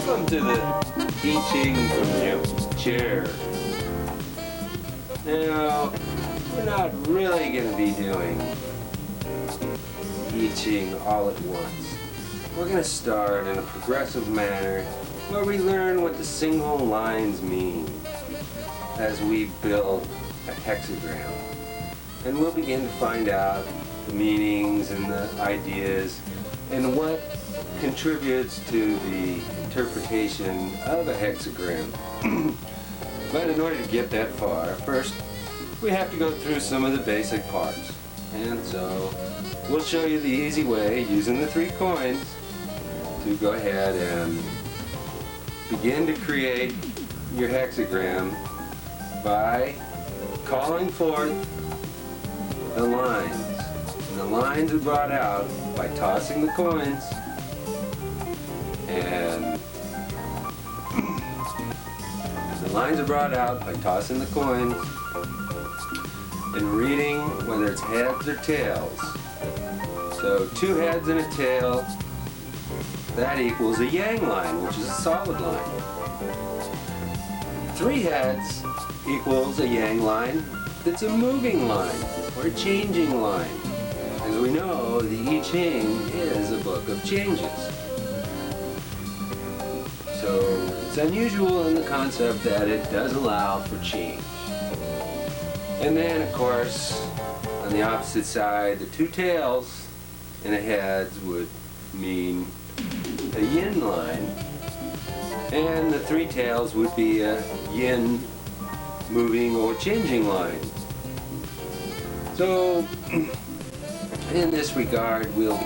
Welcome to the I-Ching from the chair. Now, we're not really going to be doing I-Ching all at once. We're going to start in a progressive manner where we learn what the single lines mean as we build a hexagram. And we'll begin to find out the meanings and the ideas and what contributes to the interpretation of a hexagram. But in order to get that far, first we have to go through some of the basic parts. And so we'll show you the easy way, using the 3 coins, to go ahead and begin to create your hexagram by calling forth the lines. And the lines are brought out by tossing the coins, and the lines are brought out by tossing the coins and reading whether it's heads or tails. So 2 heads and a tail, that equals a yang line, which is a solid line. 3 heads equals a yang line that's a moving line or a changing line. As we know, the I-Ching is a book of changes. So it's unusual in the concept that it does allow for change. And then, of course, on the opposite side, the 2 tails and a heads would mean a yin line, and the 3 tails would be a yin moving or changing line. So in this regard, we'll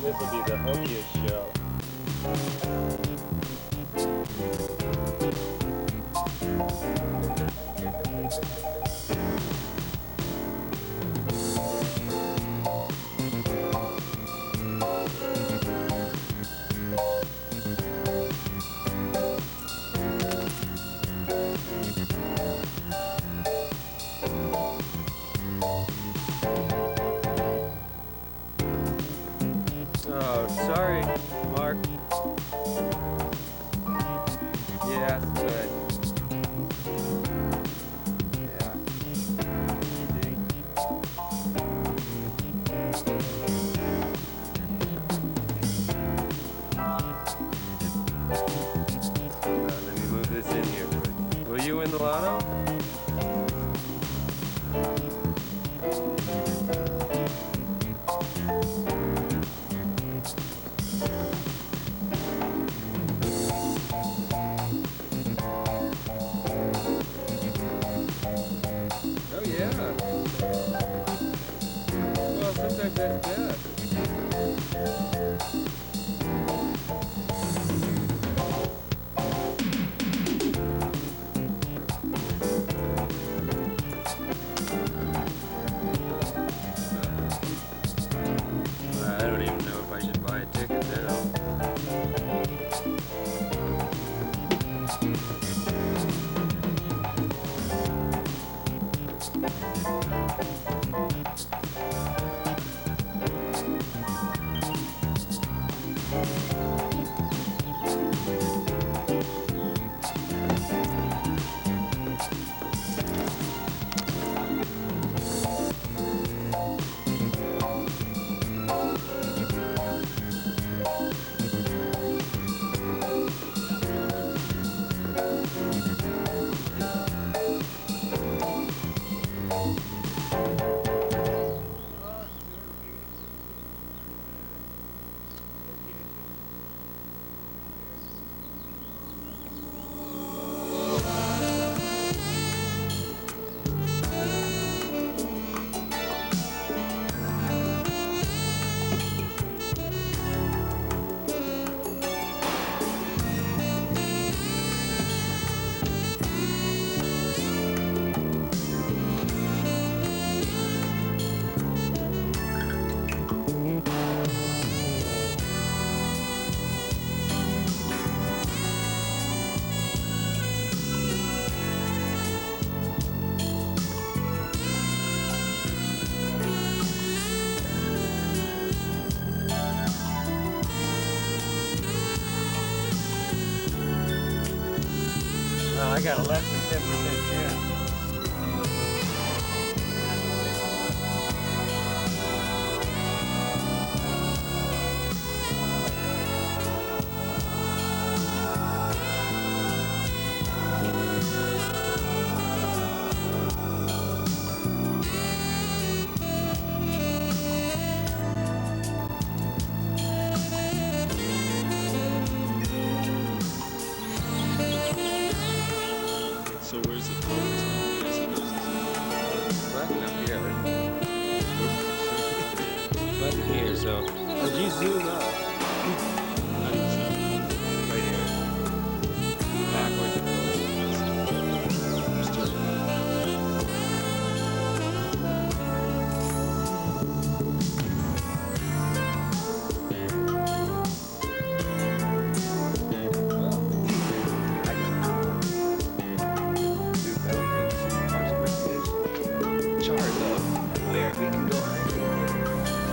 This will be the hokeyest show. Oh yeah. Well, sometimes that's bad. I don't even know if I should buy a ticket now. Well, I got a less than 10% chance. So where's the focus now? Yes, it goes Button up here. Button here, so. Did you zoom up? How do you zoom? Right here. Backwards and forwards. Just turn it.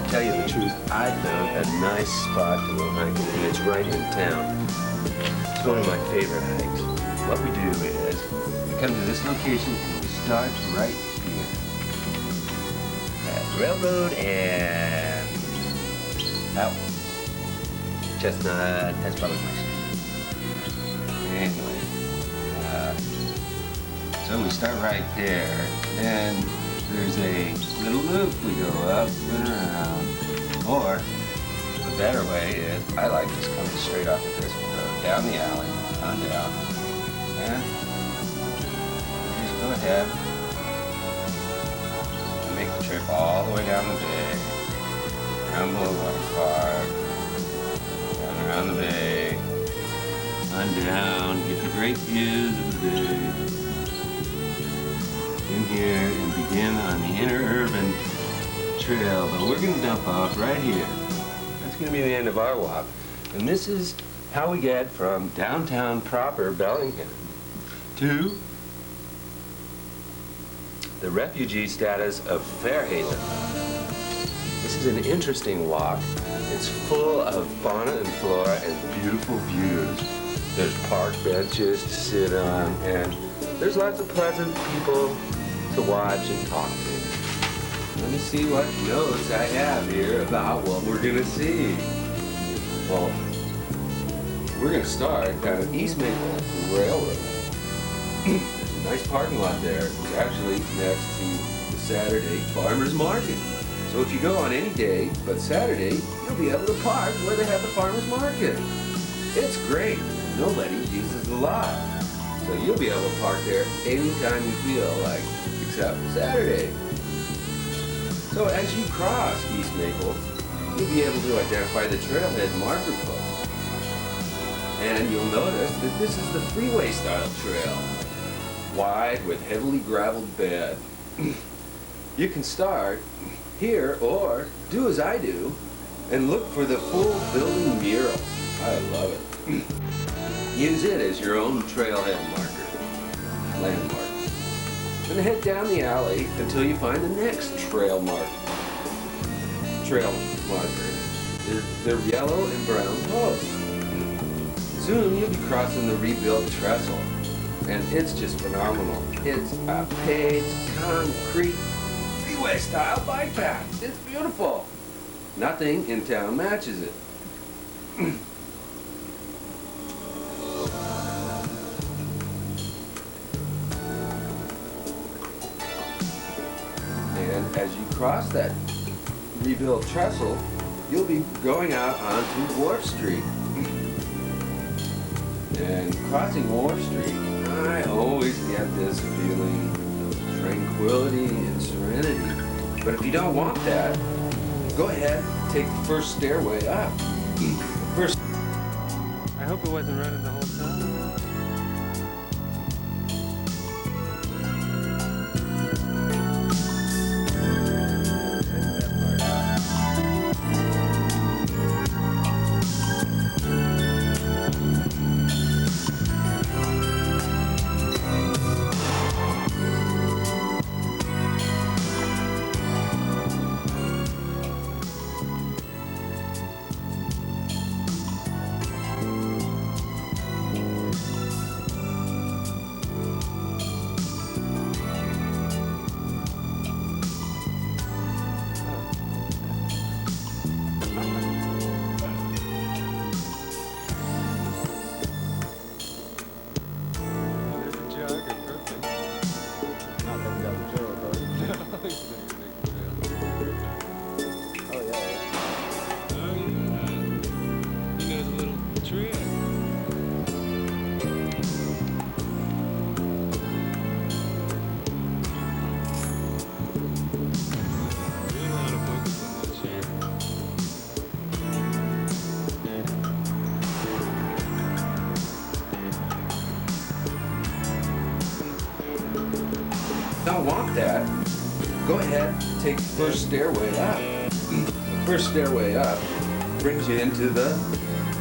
Tell you the truth, I found a nice spot to go hiking, and it's right in town. It's one of my favorite hikes. What we do is, we come to this location and we start right here. At Railroad and out. Chestnut, that's probably my street. Anyway, so we start right there, then there's a little loop we go up and around. Or, the better way is, I like just coming straight off of this road, down the alley, on down, and just go ahead and make the trip all the way down the bay, around Boulevard Park, down around the bay, on down, get the great views of the bay. In here and begin on the interurban trail, but we're gonna dump off right here. That's gonna be the end of our walk. And this is how we get from downtown proper Bellingham to the refugee status of Fairhaven. This is an interesting walk. It's full of fauna and flora and beautiful views. There's park benches to sit on, and there's lots of pleasant people to watch and talk to. Let me see what notes I have here about what we're gonna see. Well, we're gonna start down at East Maple Railroad. There's a nice parking lot there. It's actually next to the Saturday Farmers Market. So if you go on any day but Saturday, you'll be able to park where they have the farmer's market. It's great. Nobody uses the lot. So you'll be able to park there anytime you feel like, except Saturday. So as you cross East Maple, you'll be able to identify the trailhead marker post. And you'll notice that this is the freeway style trail, wide with heavily gravelled bed. You can start here or do as I do and look for the full building mural. I love it. Use it as your own trailhead marker, landmark. And head down the alley until you find the next trail marker. They're yellow and brown posts. Soon you'll be crossing the rebuilt trestle, and it's just phenomenal. It's a paved concrete freeway style bike path. It's beautiful. Nothing in town matches it. And as you cross that rebuilt trestle, you'll be going out onto Wharf Street. And crossing Wharf Street, I always get this feeling of tranquility and serenity. But if you don't want that, go ahead, take the first stairway up. First. I hope it wasn't running the whole time. Don't want that, go ahead, take the first stairway up. The first stairway up brings you into the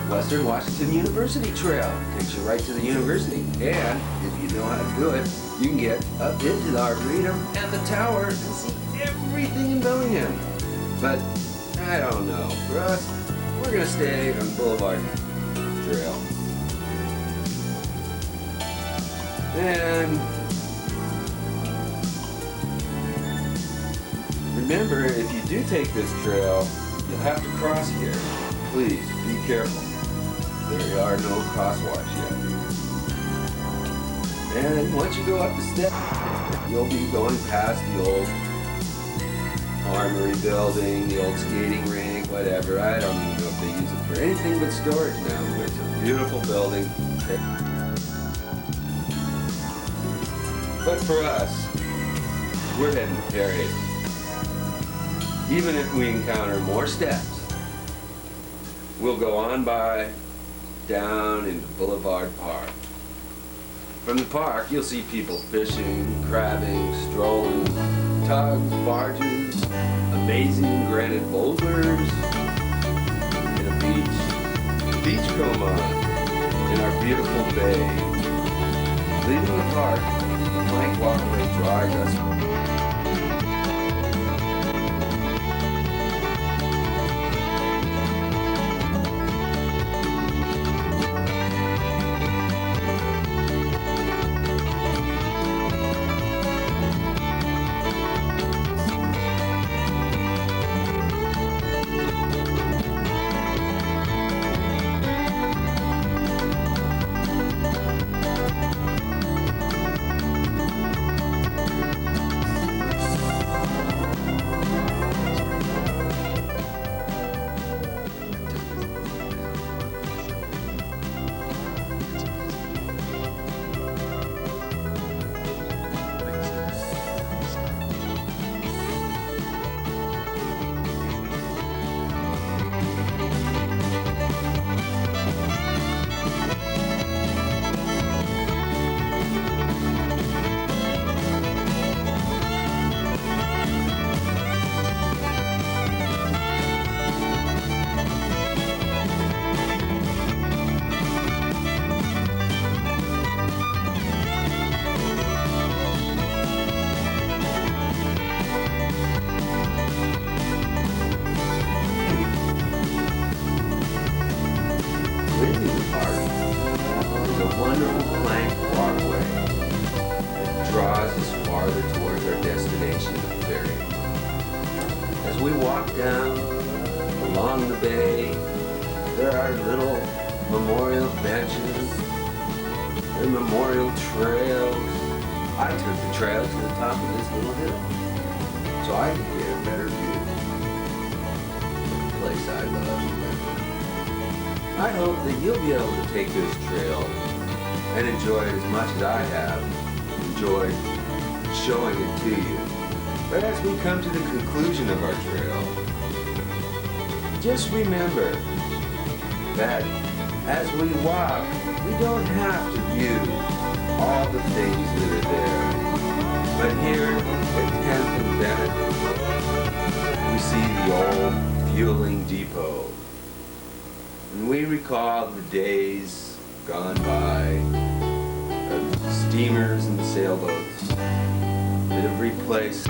Western Washington University Trail. Takes you right to the university. And if you know how to do it, you can get up into the Arboretum and the tower and see everything in Bellingham. But I don't know. For us, we're gonna stay on Boulevard Trail. And remember, if you do take this trail, you'll have to cross here. Please, be careful. There are no crosswalks yet. And once you go up the steps, you'll be going past the old armory building, the old skating rink, whatever. I don't even know if they use it for anything but storage now, but it's a beautiful building. But for us, we're heading to Fairhaven. Even if we encounter more steps, we'll go on by, down into Boulevard Park. From the park, you'll see people fishing, crabbing, strolling, tugs, barges, amazing granite boulders, and a beachcomber in our beautiful bay. Leaving the park, the plank walkway drives us we walk down along the bay, there are little memorial benches, there are memorial trails. I took the trail to the top of this little hill, so I could get a better view of the place I love. I hope that you'll be able to take this trail and enjoy it as much as I have enjoyed showing it to you. But as we come to the conclusion of our trail, just remember that as we walk, we don't have to view all the things that are there. But here at 10th and Bennett, we see the old fueling depot. And we recall the days gone by of steamers and sailboats that have replaced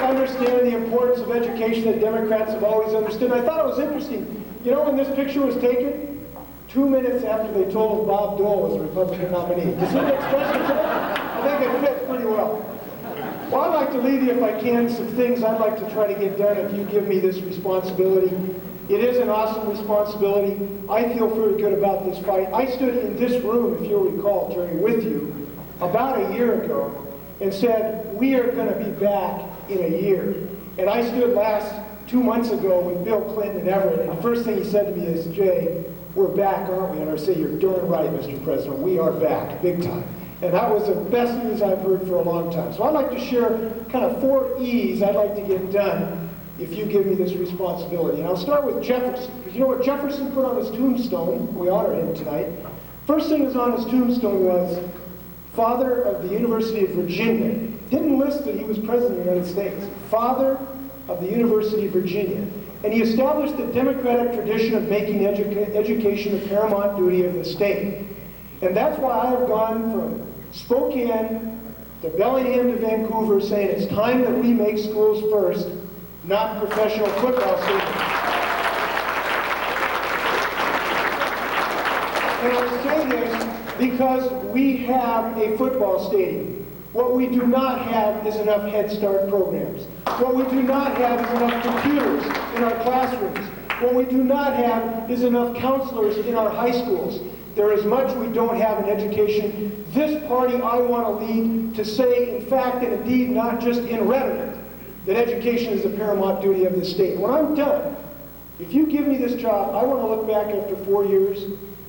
Understand the importance of education that Democrats have always understood. I thought it was interesting. You know, when this picture was taken, 2 minutes after they told Bob Dole was the Republican nominee. You see the expression? I think it fits pretty well. Well, I'd like to leave you, if I can, some things I'd like to try to get done if you give me this responsibility. It is an awesome responsibility. I feel very good about this fight. I stood in this room, if you'll recall, Jerry, with you about a year ago and said, we are going to be back in a year. And I stood 2 months ago with Bill Clinton and Everett, and the first thing he said to me is, Jay, we're back, aren't we? And I say, you're darn right, Mr. President, we are back, big time. And that was the best news I've heard for a long time. So I'd like to share kind of 4 E's I'd like to get done if you give me this responsibility. And I'll start with Jefferson, because you know what Jefferson put on his tombstone? We honor him tonight. First thing is on his tombstone was father of the University of Virginia. Didn't list that he was president of the United States. Father of the University of Virginia. And he established the democratic tradition of making education the paramount duty of the state. And that's why I have gone from Spokane to Bellingham to Vancouver saying it's time that we make schools first, not professional football stadiums. And I say this because we have a football stadium. What we do not have is enough Head Start programs. What we do not have is enough computers in our classrooms. What we do not have is enough counselors in our high schools. There is much we don't have in education. This party I want to lead to say, in fact and indeed, not just in rhetoric, that education is the paramount duty of the state. When I'm done, if you give me this job, I want to look back after 4 years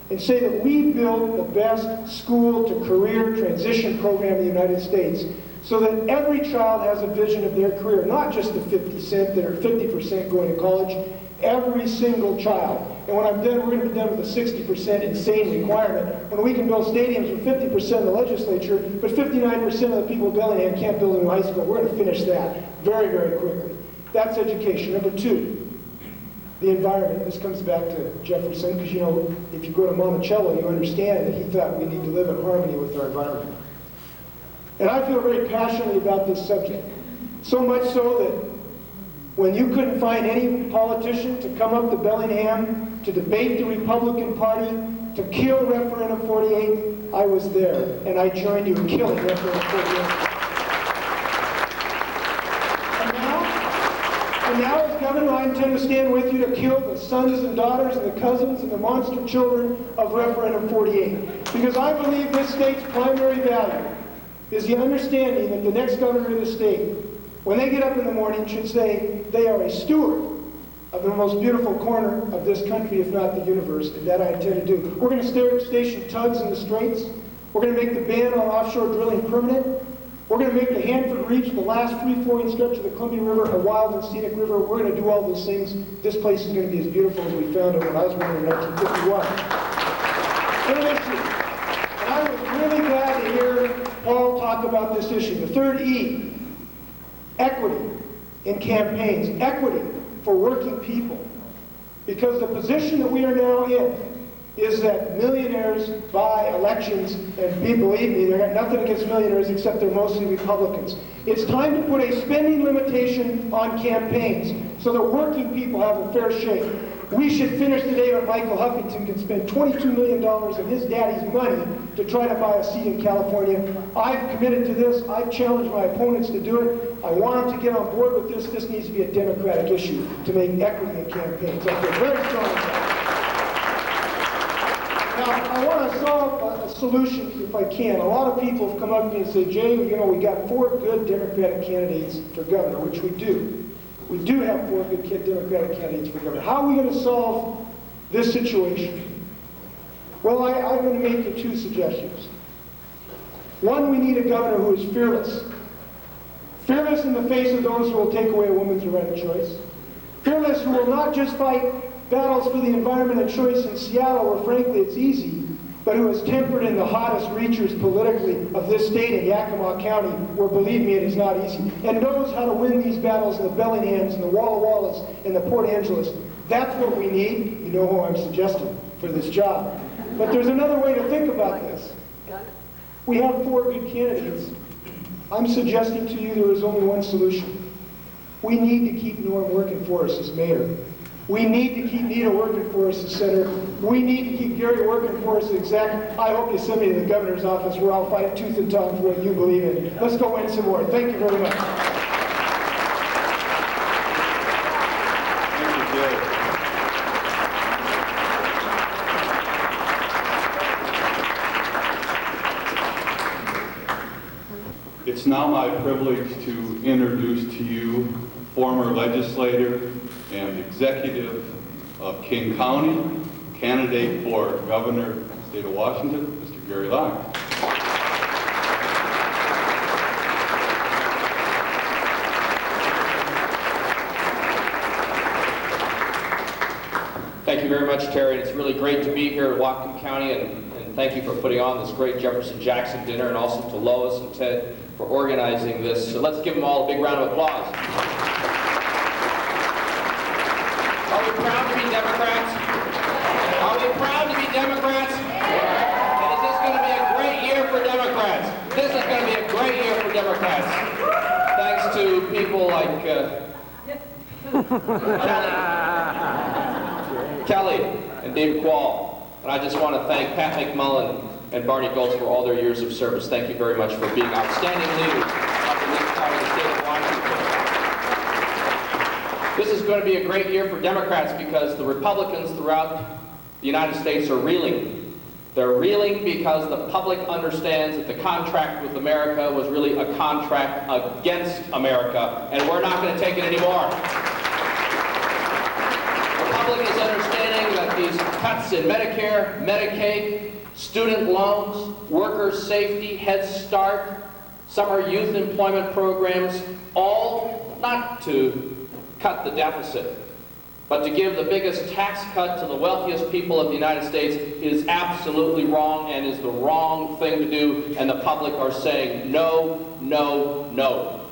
and say that we built the best school-to-career transition program in the United States so that every child has a vision of their career, not just the 50% going to college, every single child. And when I'm done, we're going to be done with a 60% insane requirement when we can build stadiums with 50% of the legislature, but 59% of the people in Bellingham can't build a new high school. We're going to finish that very, very quickly. That's education. Number 2. The environment. This comes back to Jefferson, because you know, if you go to Monticello, you understand that he thought we need to live in harmony with our environment. And I feel very passionately about this subject. So much so that when you couldn't find any politician to come up to Bellingham to debate the Republican Party to kill Referendum 48, I was there, and I joined you in killing Referendum 48. And now, as governor, I intend to stand with you to kill the sons and daughters and the cousins and the monster children of Referendum 48. Because I believe this state's primary value is the understanding that the next governor of the state, when they get up in the morning, should say they are a steward of the most beautiful corner of this country, if not the universe, and that I intend to do. We're going to station tugs in the straits. We're going to make the ban on offshore drilling permanent. We're going to make the Hanford Reach, the last free-flowing stretch of the Columbia River, a wild and scenic river. We're going to do all those things. This place is going to be as beautiful as we found it when I was born in 1951. Third issue. And I was really glad to hear Paul talk about this issue. The third E, equity in campaigns. Equity for working people. Because the position that we are now in is that millionaires buy elections, and believe me, they've got nothing against millionaires except they're mostly Republicans. It's time to put a spending limitation on campaigns so that working people have a fair shake. We should finish the day when Michael Huffington can spend $22 million of his daddy's money to try to buy a seat in California. I've committed to this. I've challenged my opponents to do it. I want them to get on board with this. This needs to be a Democratic issue to make equity in campaigns. I feel very strong about it. Now, I want to solve a solution, if I can. A lot of people have come up to me and said, Jay, you know, we got 4 good Democratic candidates for governor, which we do. We do have 4 good Democratic candidates for governor. How are we going to solve this situation? Well, I'm going to make you 2 suggestions. One, we need a governor who is fearless. Fearless in the face of those who will take away a woman's right of choice. Fearless who will not just fight battles for the environment and choice in Seattle, where frankly it's easy, but who is tempered in the hottest reachers politically of this state in Yakima County, where believe me, it is not easy, and knows how to win these battles in the Bellinghams and the Walla Wallas and the Port Angeles. That's what we need. You know who I'm suggesting for this job. But there's another way to think about this. We have 4 good candidates. I'm suggesting to you there is only one solution. We need to keep Norm working for us as mayor. We need to keep Nita working for us as senator. We need to keep Gary working for us as exec. I hope you send me to the governor's office where I'll fight tooth and tongue for what you believe in. Let's go win some more. Thank you very much. Thank you, Jay. It's now my privilege to introduce to you former legislator and executive of King County, candidate for governor of the state of Washington, Mr. Gary Locke. Thank you very much, Terry. It's really great to be here in Whatcom County, and thank you for putting on this great Jefferson-Jackson dinner, and also to Lois and Ted for organizing this. So let's give them all a big round of applause. Are we proud to be Democrats? Are we proud to be Democrats? And is this going to be a great year for Democrats? This is going to be a great year for Democrats. Thanks to people like Kelly and David Quall. And I just want to thank Pat McMullen and Barney Goltz for all their years of service. Thank you very much for being outstanding leaders of the state of Washington. This is going to be a great year for Democrats because the Republicans throughout the United States are reeling. They're reeling because the public understands that the contract with America was really a contract against America, and we're not going to take it anymore. The public is understanding that these cuts in Medicare, Medicaid, student loans, workers' safety, Head Start, summer youth employment programs, all not to cut the deficit, but to give the biggest tax cut to the wealthiest people of the United States is absolutely wrong and is the wrong thing to do, and the public are saying no, no, no.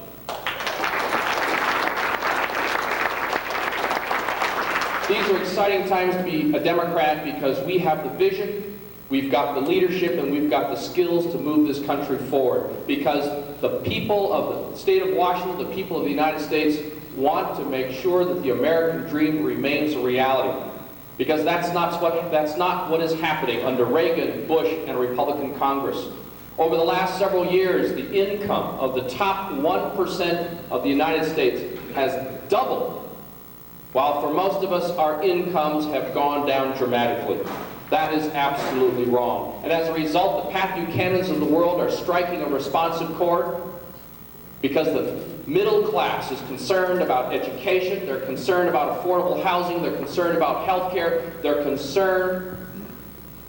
These are exciting times to be a Democrat because we have the vision, we've got the leadership, and we've got the skills to move this country forward. Because the people of the state of Washington, the people of the United States, want to make sure that the American dream remains a reality. Because that's not what is happening under Reagan, Bush, and a Republican Congress. Over the last several years, the income of the top 1% of the United States has doubled, while for most of us, our incomes have gone down dramatically. That is absolutely wrong. And as a result, the Pat Buchanans of the world are striking a responsive chord because the middle class is concerned about education, they're concerned about affordable housing, they're concerned about health care, they're concerned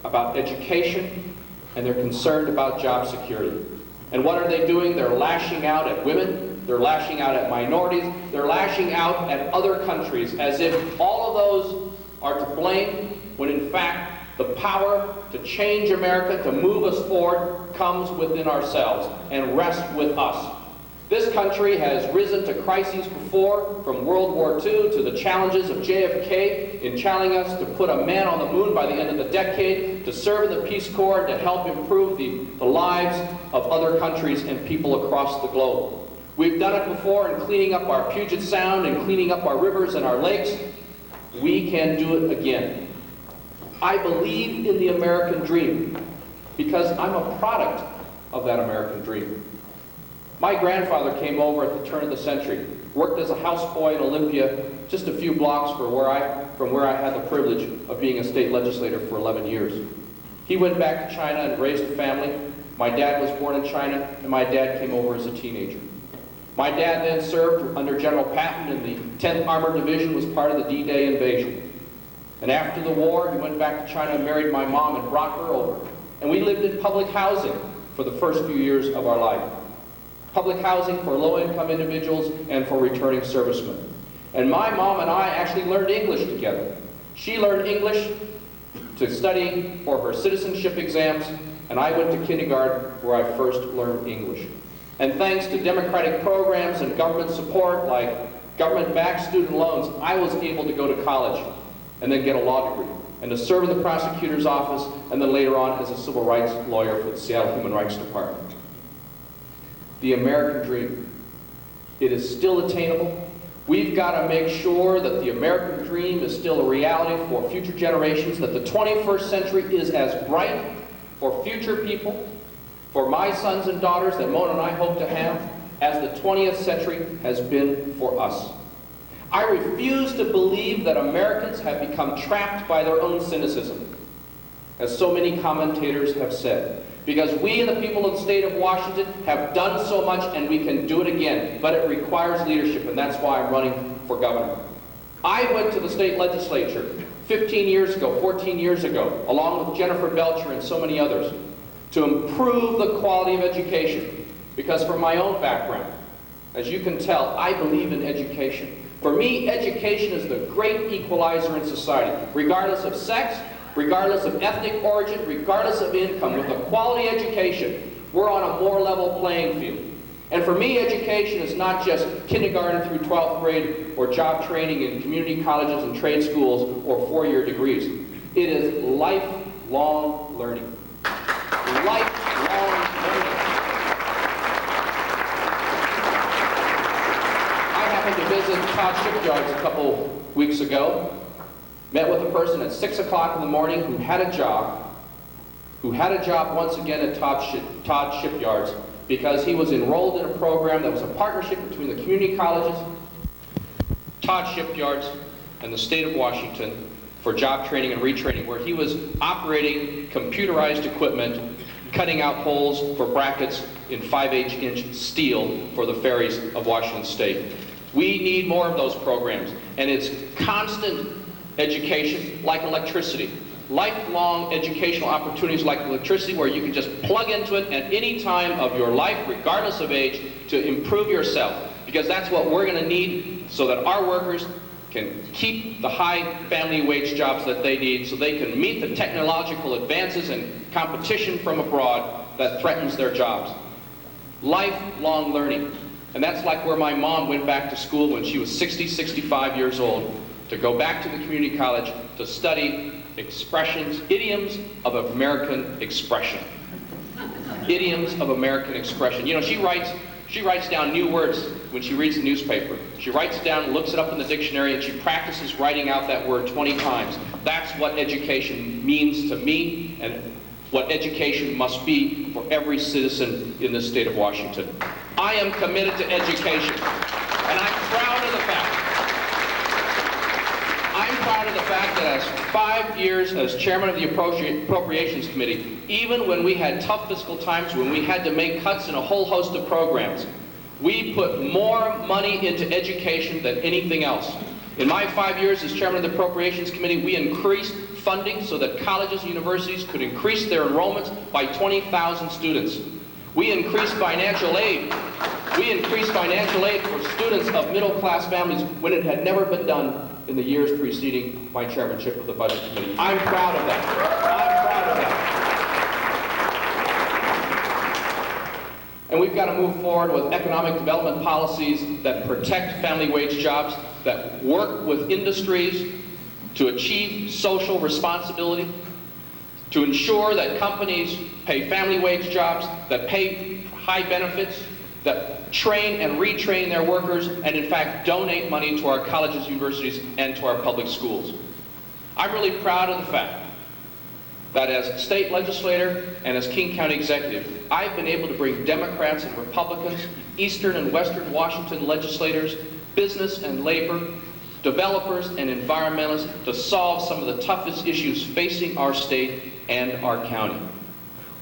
about education, and they're concerned about job security. And what are they doing? They're lashing out at women, they're lashing out at minorities, they're lashing out at other countries as if all of those are to blame, when in fact the power to change America, to move us forward, comes within ourselves and rests with us. This country has risen to crises before, from World War II to the challenges of JFK in challenging us to put a man on the moon by the end of the decade, to serve in the Peace Corps, to help improve the lives of other countries and people across the globe. We've done it before in cleaning up our Puget Sound and cleaning up our rivers and our lakes. We can do it again. I believe in the American dream because I'm a product of that American dream. My grandfather came over at the turn of the century, worked as a houseboy in Olympia, just a few blocks from where I had the privilege of being a state legislator for 11 years. He went back to China and raised a family. My dad was born in China, and my dad came over as a teenager. My dad then served under General Patton in the 10th Armored Division, was part of the D-Day invasion. And after the war, he went back to China and married my mom and brought her over. And we lived in public housing for the first few years of our life. Public housing for low-income individuals and for returning servicemen. And my mom and I actually learned English together. She learned English to study for her citizenship exams, and I went to kindergarten where I first learned English. And thanks to democratic programs and government support like government-backed student loans, I was able to go to college and then get a law degree, and to serve in the prosecutor's office, and then later on as a civil rights lawyer for the Seattle Human Rights Department. The American dream. It is still attainable. We've got to make sure that the American dream is still a reality for future generations, that the 21st century is as bright for future people, for my sons and daughters that Mona and I hope to have, as the 20th century has been for us. I refuse to believe that Americans have become trapped by their own cynicism, as so many commentators have said. Because we, the people of the state of Washington, have done so much and we can do it again. But it requires leadership, and that's why I'm running for governor. I went to the state legislature 15 years ago, 14 years ago, along with Jennifer Belcher and so many others, to improve the quality of education. Because from my own background, as you can tell, I believe in education. For me, education is the great equalizer in society, regardless of sex, regardless of ethnic origin, regardless of income. With a quality education, we're on a more level playing field. And for me, education is not just kindergarten through 12th grade or job training in community colleges and trade schools or four-year degrees. It is lifelong learning. Lifelong learning. I happened to visit Todd Shipyards a couple weeks ago. Met with a person at 6 o'clock in the morning who had a job once again at Todd Shipyards because he was enrolled in a program that was a partnership between the community colleges, Todd Shipyards, and the state of Washington for job training and retraining, where he was operating computerized equipment, cutting out holes for brackets in 5/8-inch steel for the ferries of Washington State. We need more of those programs, and it's constant education like electricity. Lifelong educational opportunities like electricity where you can just plug into it at any time of your life, regardless of age, to improve yourself. Because that's what we're going to need so that our workers can keep the high family wage jobs that they need so they can meet the technological advances and competition from abroad that threatens their jobs. Lifelong learning. And that's like where my mom went back to school when she was 60, 65 years old, to go back to the community college to study expressions, idioms of American expression. Idioms of American expression. You know, she writes She writes down new words when she reads the newspaper. She writes it down, looks it up in the dictionary, and she practices writing out that word 20 times. That's what education means to me, and what education must be for every citizen in this state of Washington. I am committed to education, and I'm proud of the fact. I'm proud of the fact that as 5 years as chairman of the Appropriations Committee, even when we had tough fiscal times, when we had to make cuts in a whole host of programs, we put more money into education than anything else. In my 5 years as chairman of the Appropriations Committee, we increased funding so that colleges and universities could increase their enrollments by 20,000 students. We increased financial aid. We increased financial aid for students of middle-class families when it had never been done in the years preceding my chairmanship of the Budget Committee. I'm proud of that. I'm proud of that. And we've got to move forward with economic development policies that protect family wage jobs, that work with industries to achieve social responsibility, to ensure that companies pay family wage jobs, that pay high benefits, that train and retrain their workers, and in fact donate money to our colleges, universities, and to our public schools. I'm really proud of the fact that as state legislator and as King County executive, I've been able to bring Democrats and Republicans, Eastern and Western Washington legislators, business and labor, developers and environmentalists to solve some of the toughest issues facing our state and our county.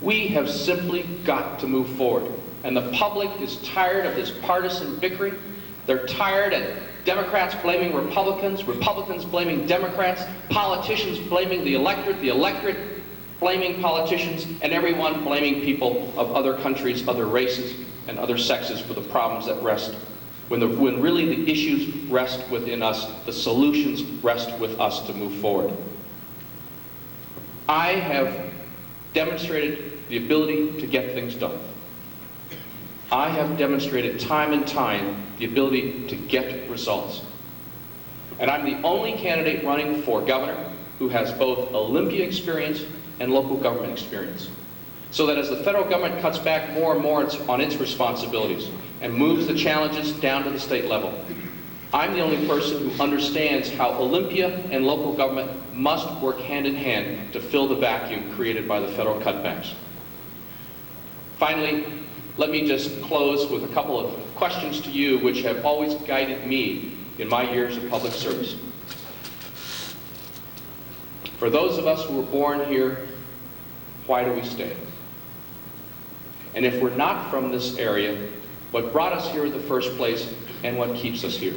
We have simply got to move forward. And the public is tired of this partisan bickering. They're tired of Democrats blaming Republicans, Republicans blaming Democrats, politicians blaming the electorate blaming politicians, and everyone blaming people of other countries, other races, and other sexes for the problems that rest, when really the issues rest within us, the solutions rest with us to move forward. I have demonstrated the ability to get things done. I have demonstrated time and time the ability to get results. And I'm the only candidate running for governor who has both Olympia experience and local government experience. So that as the federal government cuts back more and more on its responsibilities and moves the challenges down to the state level, I'm the only person who understands how Olympia and local government must work hand in hand to fill the vacuum created by the federal cutbacks. Finally, let me just close with a couple of questions to you which have always guided me in my years of public service. For those of us who were born here, why do we stay? And if we're not from this area, what brought us here in the first place and what keeps us here?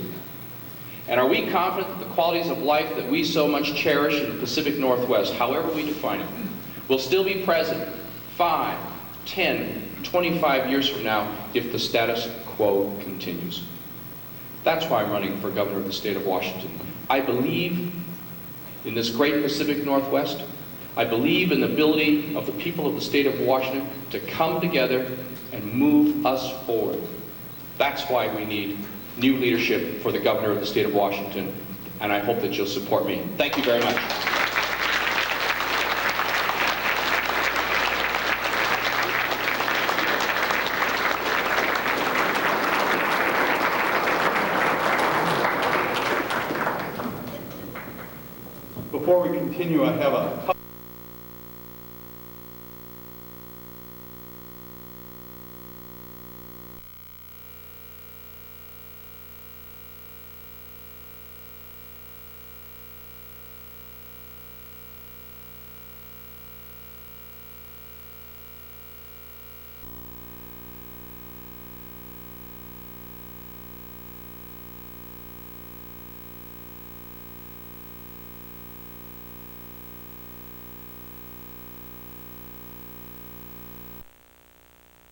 And are we confident that the qualities of life that we so much cherish in the Pacific Northwest, however we define it, will still be present 5, 10, 25 years from now if the status quo continues? That's why I'm running for governor of the state of Washington. I believe in this great Pacific Northwest. I believe in the ability of the people of the state of Washington to come together and move us forward. That's why we need new leadership for the governor of the state of Washington, and I hope that you'll support me. Thank you very much. Before we continue, I have a couple